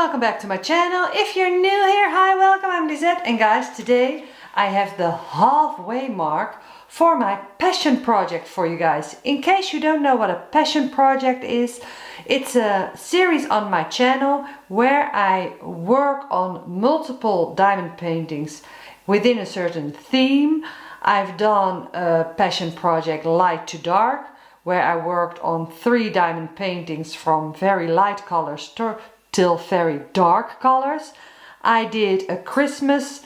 welcome back to my channel. If you're new here, hi, welcome, I'm Lisette. And guys, today I have the halfway mark for my passion project for you guys. In case you don't know what a passion project is, it's a series on my channel where I work on multiple diamond paintings within a certain theme. I've done a passion project light to dark, where I worked on 3 diamond paintings from very light colors till very dark colors. I did a Christmas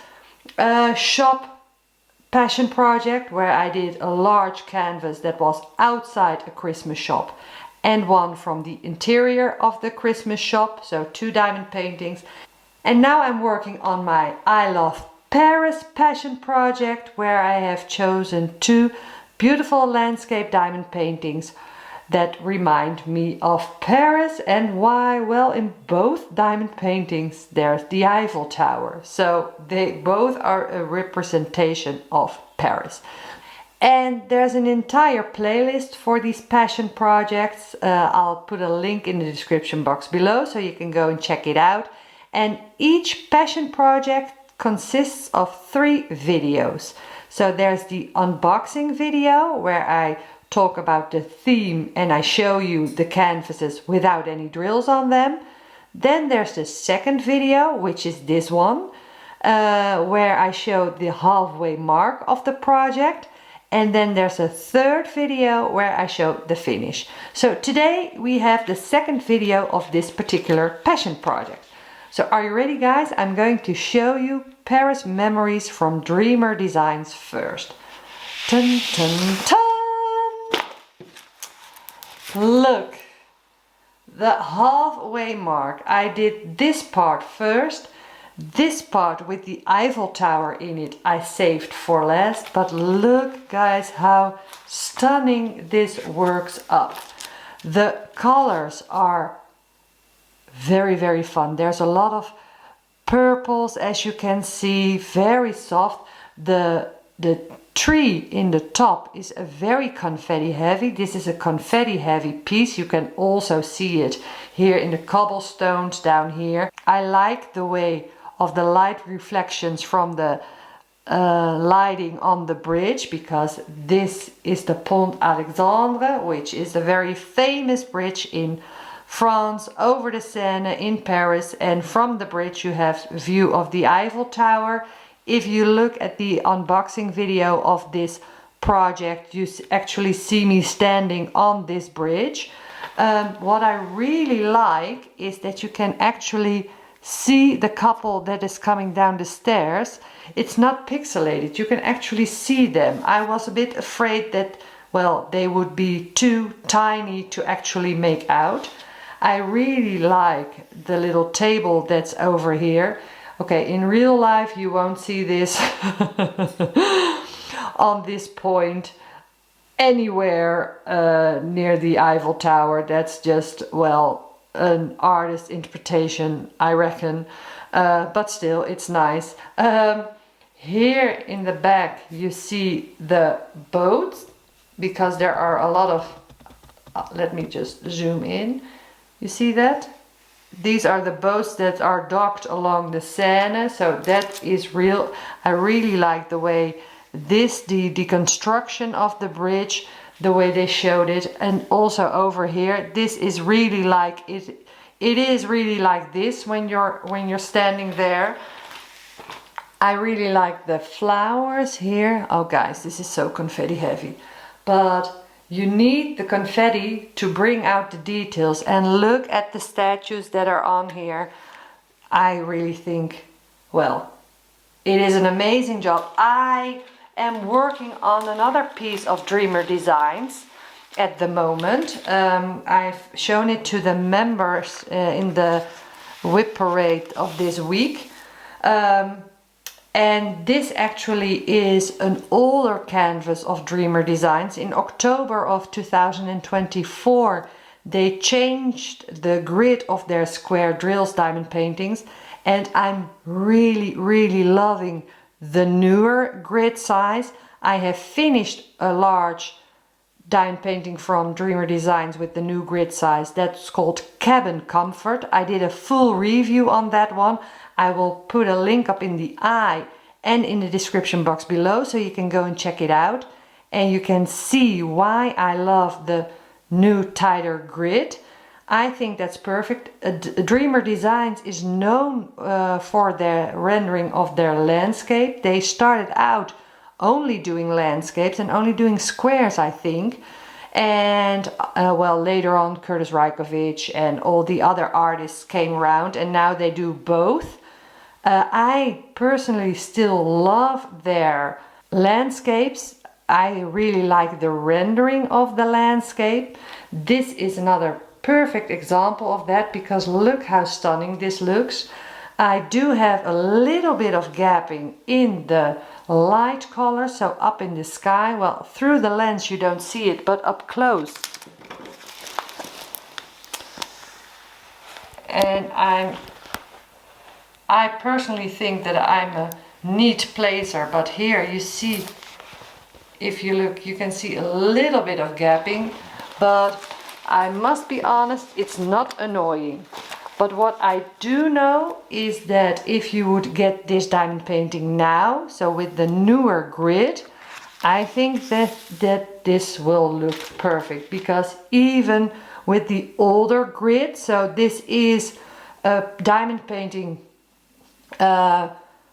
shop passion project where I did a large canvas that was outside a Christmas shop and one from the interior of the Christmas shop, so 2 diamond paintings. And now I'm working on my I Love Paris passion project where I have chosen 2 beautiful landscape diamond paintings that remind me of Paris. And why? Well, in both diamond paintings there's the Eiffel Tower, so they both are a representation of Paris. And there's an entire playlist for these passion projects. I'll put a link in the description box below so you can go and check it out. And each passion project consists of 3 videos. So there's the unboxing video where I talk about the theme and I show you the canvases without any drills on them. Then there's the second video, which is this one, where I show the halfway mark of the project. And then there's a third video where I show the finish. So today we have the second video of this particular passion project. So are you ready, guys? I'm going to show you Paris Memories from Dreamer Designs first. Dun, dun, dun. Look, the halfway mark. I did this part first. This part with the Eiffel Tower in it I saved for last. But look, guys, how stunning this works up. The colors are very, very fun. There's a lot of purples, as you can see, very soft. The tree in the top is a very confetti heavy. This is a confetti heavy piece. You can also see it here in the cobblestones down here. I like the way of the light reflections from the lighting on the bridge, because this is the Pont Alexandre, which is a very famous bridge in France, over the Seine in Paris, and from the bridge you have a view of the Eiffel Tower. If you look at the unboxing video of this project, you actually see me standing on this bridge. What I really like is that you can actually see the couple that is coming down the stairs. It's not pixelated, you can actually see them. I was a bit afraid that, well, they would be too tiny to actually make out. I really like the little table that's over here. Okay, in real life you won't see this on this point anywhere near the Eiffel Tower. That's just, well, an artist's interpretation, I reckon. But still, it's nice. Here in the back you see the boats, because there are a lot of... let me just zoom in. You see that? These are the boats that are docked along the Seine, so that is real. I really like the way the construction of the bridge, the way they showed it, and also over here, this is really like it. It is really like this when you're standing there. I really like the flowers here. Oh guys, this is so confetti heavy, but you need the confetti to bring out the details. And look at the statues that are on here. I really think, well, it is an amazing job. I am working on another piece of Dreamer Designs at the moment. I've shown it to the members in the Wip Parade of this week. And this actually is an older canvas of Dreamer Designs. In October of 2024, they changed the grid of their square drills diamond paintings. And I'm really, really loving the newer grid size. I have finished a large diamond painting from Dreamer Designs with the new grid size. That's called Cabin Comfort. I did a full review on that one. I will put a link up in the eye and in the description box below, so you can go and check it out. And you can see why I love the new tighter grid. I think that's perfect. Dreamer Designs is known for their rendering of their landscape. They started out only doing landscapes and only doing squares, I think. And well, later on Curtis Rajkovic and all the other artists came around, and now they do both. I personally still love their landscapes. I really like the rendering of the landscape. This is another perfect example of that, because look how stunning this looks. I do have a little bit of gapping in the light color, so up in the sky. Well, through the lens you don't see it, but up close. And I personally think that I'm a neat placer, but here you see, if you look, you can see a little bit of gapping, but I must be honest, it's not annoying. But what I do know is that if you would get this diamond painting now, so with the newer grid, I think that this will look perfect, because even with the older grid, so this is a diamond painting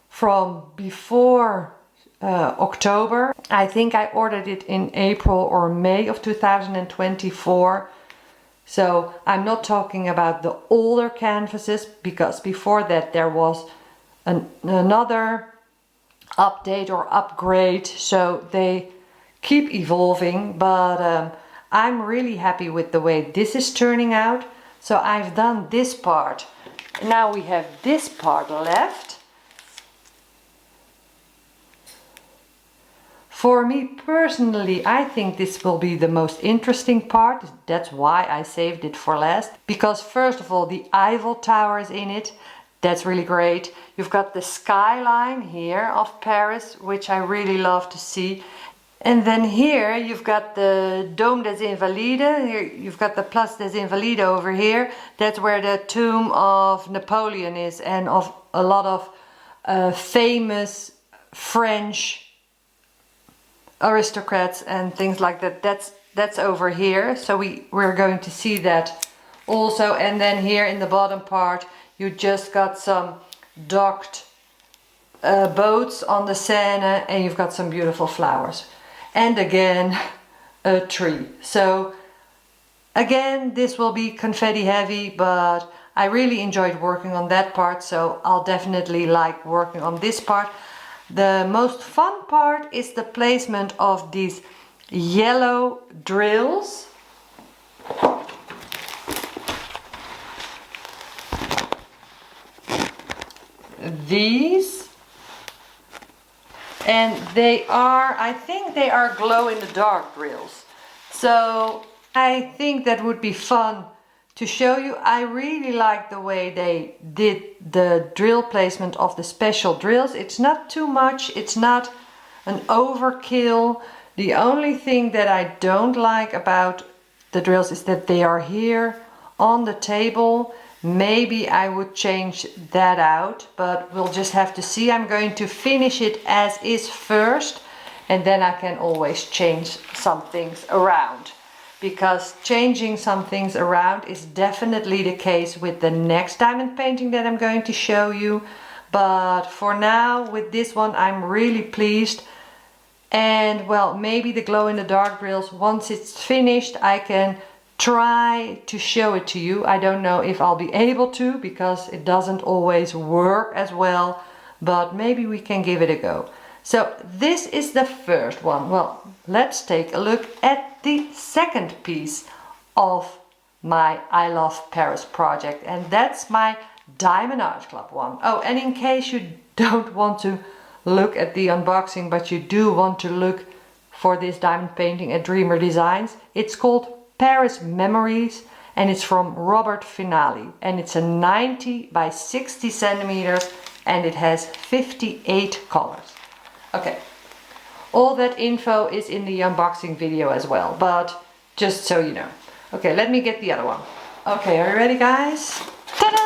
from before October. I think I ordered it in April or May of 2024. So I'm not talking about the older canvases, because before that there was another update or upgrade. So they keep evolving, but I'm really happy with the way this is turning out. So I've done this part. Now we have this part left. For me personally, I think this will be the most interesting part. That's why I saved it for last. Because first of all, the Eiffel Tower is in it. That's really great. You've got the skyline here of Paris, which I really love to see. And then here you've got the Dôme des Invalides. Here you've got the Place des Invalides over here. That's where the tomb of Napoleon is, and of a lot of famous French aristocrats and things like that. That's over here, so we're going to see that also. And then here in the bottom part you just got some docked boats on the Seine, and you've got some beautiful flowers, and again a tree. So again, this will be confetti heavy, but I really enjoyed working on that part, so I'll definitely like working on this part. The most fun part is the placement of these yellow drills. These. And they are, I think they are glow in the dark drills. So I think that would be fun to show you. I really like the way they did the drill placement of the special drills. It's not too much, it's not an overkill. The only thing that I don't like about the drills is that they are here on the table. Maybe I would change that out, but we'll just have to see. I'm going to finish it as is first, and then I can always change some things around. Because changing some things around is definitely the case with the next diamond painting that I'm going to show you. But for now, with this one, I'm really pleased. And well, maybe the glow in the dark drills, once it's finished, I can try to show it to you. I don't know if I'll be able to, because it doesn't always work as well, but maybe we can give it a go. So this is the first one. Well, let's take a look at the second piece of my I Love Paris project, and that's my Diamond Art Club one. Oh, and in case you don't want to look at the unboxing, but you do want to look for this diamond painting at Dreamer Designs, it's called Paris Memories, and it's from Robert Finale, and it's a 90 by 60 centimeters, and it has 58 colors. Okay, All that info is in the unboxing video as well, but just so you know. Okay, let me get the other one. Okay, are you ready, guys? Ta-da!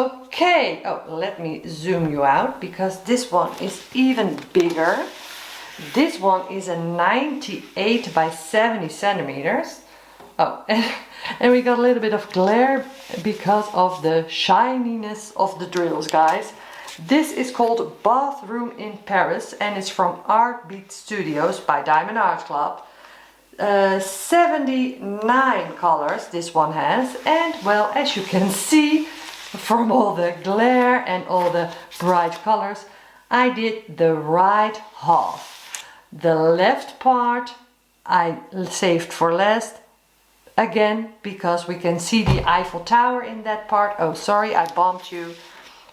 Okay, oh, let me zoom you out because this one is even bigger. This one is a 98 by 70 centimeters. Oh, and we got a little bit of glare because of the shininess of the drills, guys. This is called Bathroom in Paris and it's from ArtBeatStudios by Diamond Art Club. 79 colors this one has, and well, as you can see from all the glare and all the bright colors, I did the right half. The left part I saved for last, again because we can see the Eiffel Tower in that part. Oh, sorry, I bumped you.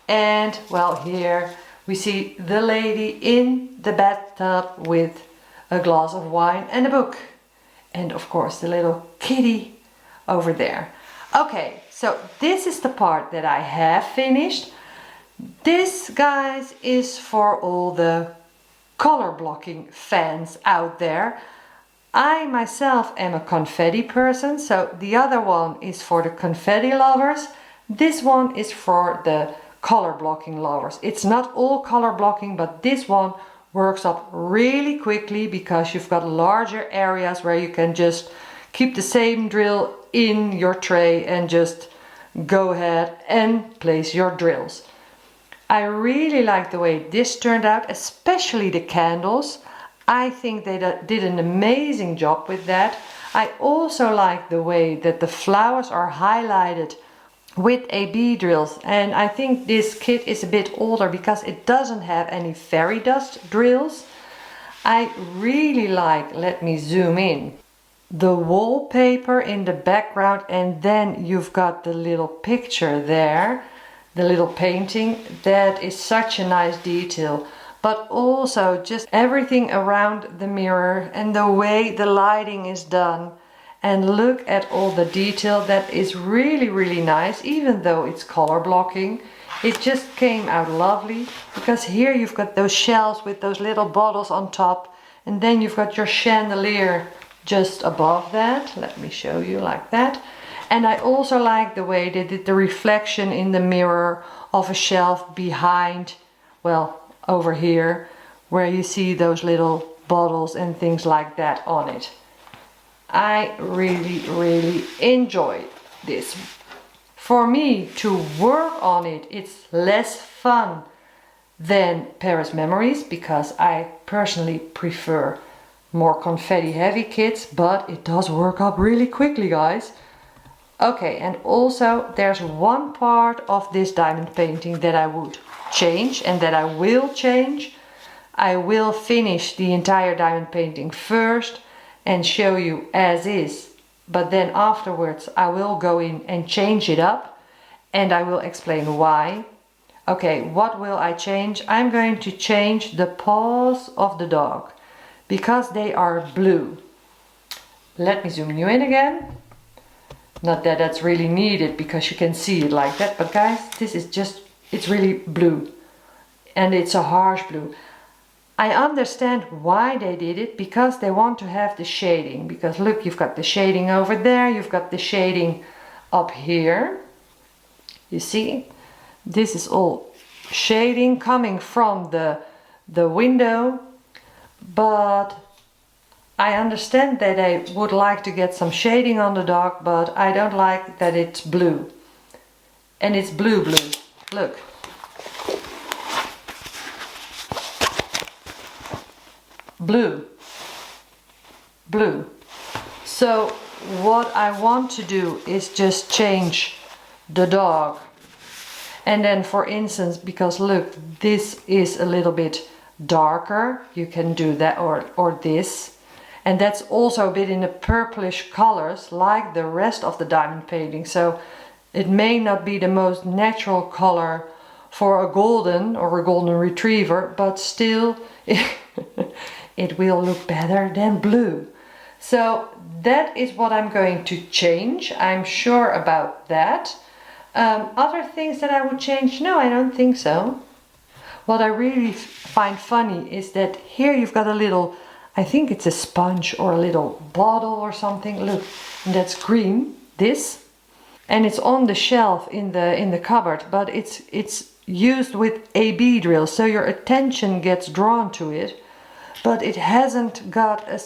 And well, here we see the lady in the bathtub with a glass of wine and a book. And of course the little kitty over there. Okay, so this is the part that I have finished. This, guys, is for all the color blocking fans out there. I myself am a confetti person, so the other one is for the confetti lovers. This one is for the color blocking lovers. It's not all color blocking, but this one works up really quickly because you've got larger areas where you can just keep the same drill in your tray and just go ahead and place your drills. I really like the way this turned out, especially the candles. I think they did an amazing job with that. I also like the way that the flowers are highlighted with AB drills, and I think this kit is a bit older because it doesn't have any fairy dust drills. I really like, let me zoom in, the wallpaper in the background, and then you've got the little picture there, the little painting. That is such a nice detail. But also just everything around the mirror and the way the lighting is done. And look at all the detail. That is really, really nice, even though it's color blocking. It just came out lovely, because here you've got those shelves with those little bottles on top, and then you've got your chandelier just above that. Let me show you like that. And I also like the way they did the reflection in the mirror of a shelf behind, well, over here, where you see those little bottles and things like that on it. I really, really enjoy this. For me to work on it, it's less fun than Paris Memories, because I personally prefer more confetti heavy kits, but it does work up really quickly, guys. Okay, and also there's one part of this diamond painting that I would change and that I will change. I will finish the entire diamond painting first and show you as is, but then afterwards I will go in and change it up, and I will explain why. Okay, what will I change? I'm going to change the paws of the dog because they are blue. Let me zoom you in again. Not that that's really needed because you can see it like that, but guys, this is just, it's really blue, and it's a harsh blue. I understand why they did it, because they want to have the shading, because look, you've got the shading over there, you've got the shading up here. You see, this is all shading coming from the window, but I understand that I would like to get some shading on the dog, but I don't like that it's blue. And it's blue, look. Blue. So what I want to do is just change the dog. And then, for instance, because look, this is a little bit darker, you can do that, or this. And that's also a bit in the purplish colors like the rest of the diamond painting. So it may not be the most natural color for a golden or a golden retriever, but still it will look better than blue. So that is what I'm going to change. I'm sure about that. Other things that I would change? No, I don't think so. what I really find funny is that here you've got a little, I think it's a sponge or a little bottle or something. Look, and that's green, this. And it's on the shelf in the cupboard, but it's used with AB drills, so your attention gets drawn to it, but it hasn't got a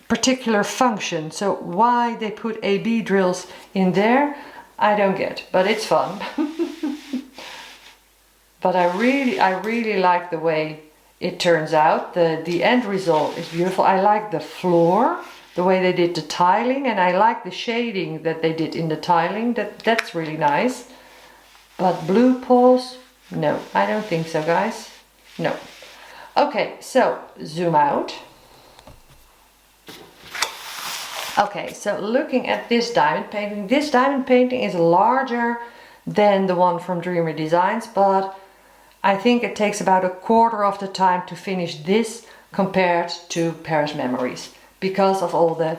particular function. So why they put AB drills in there, I don't get, but it's fun. But I really like the way it turns out. The end result is beautiful. I like the floor, the way they did the tiling, and I like the shading that they did in the tiling. That's really nice. But blue poles, no, I don't think so, guys. No. Okay, so zoom out. Okay, so looking at this diamond painting is larger than the one from Dreamer Designs, but I think it takes about a quarter of the time to finish this compared to Paris Memories. Because of all the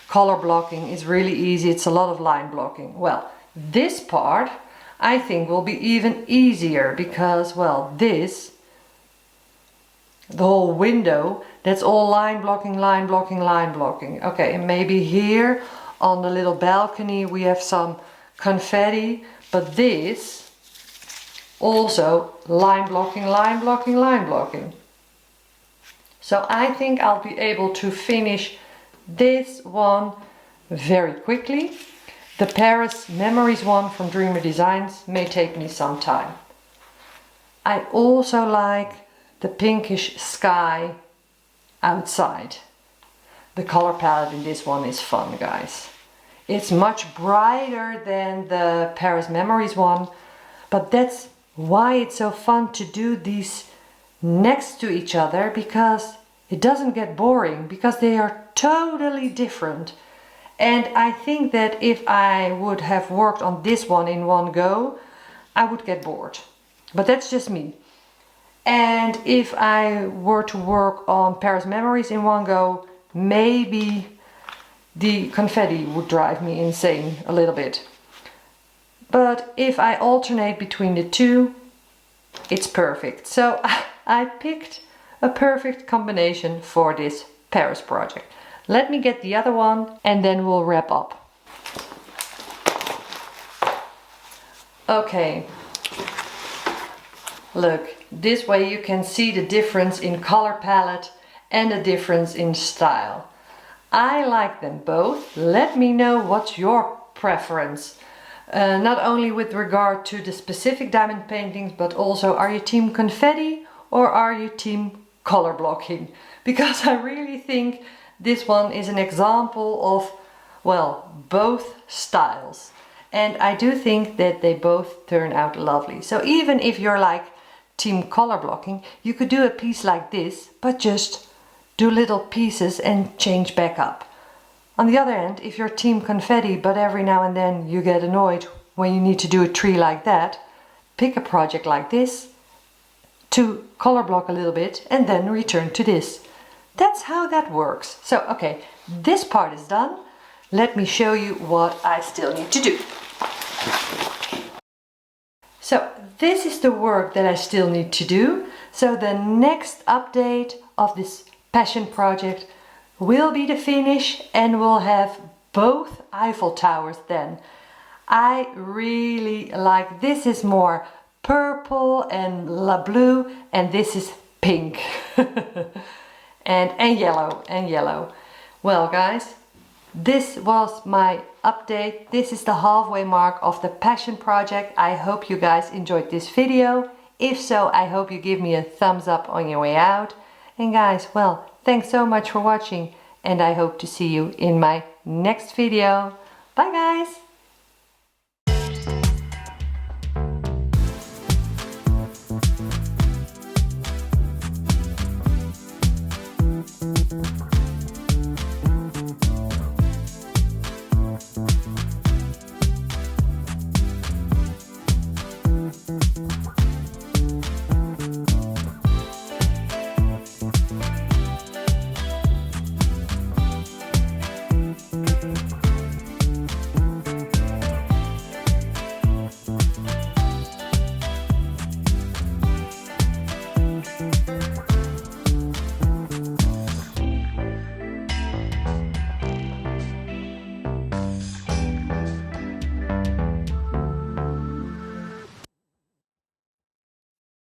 color blocking, it's really easy, it's a lot of line blocking. Well, this part I think will be even easier because, well, this, the whole window, that's all line blocking, line blocking, line blocking. Okay, and maybe here on the little balcony we have some confetti, but this also line blocking, line blocking, line blocking. So I think I'll be able to finish this one very quickly. The Paris Memories one from Dreamer Designs may take me some time. I also like the pinkish sky outside. The color palette in this one is fun, guys. It's much brighter than the Paris Memories one, but that's why it's so fun to do these next to each other, because it doesn't get boring, because they are totally different. And I think that if I would have worked on this one in one go, I would get bored. But that's just me. And if I were to work on Paris Memories in one go, maybe the confetti would drive me insane a little bit. But if I alternate between the two, it's perfect. So I picked a perfect combination for this Paris project. Let me get the other one and then we'll wrap up. Okay. Look, this way you can see the difference in color palette and the difference in style. I like them both. Let me know what's your preference. Not only with regard to the specific diamond paintings, but also, are you team confetti or are you team color blocking? Because I really think this one is an example of, well, both styles. And I do think that they both turn out lovely. So even if you're like team color blocking, you could do a piece like this, but just do little pieces and change back up. On the other hand, if you're team confetti, but every now and then you get annoyed when you need to do a tree like that, pick a project like this to color block a little bit and then return to this. That's how that works. So, okay, this part is done. Let me show you what I still need to do. So, this is the work that I still need to do. So the next update of this passion project will be the finish, and we'll have both Eiffel Towers then. I really like, this is more purple and blue, and this is pink. and yellow. Well, guys, this was my update. This is the halfway mark of the passion project. I hope you guys enjoyed this video. If so, I hope you give me a thumbs up on your way out. And guys, well, thanks so much for watching, and I hope to see you in my next video. Bye, guys!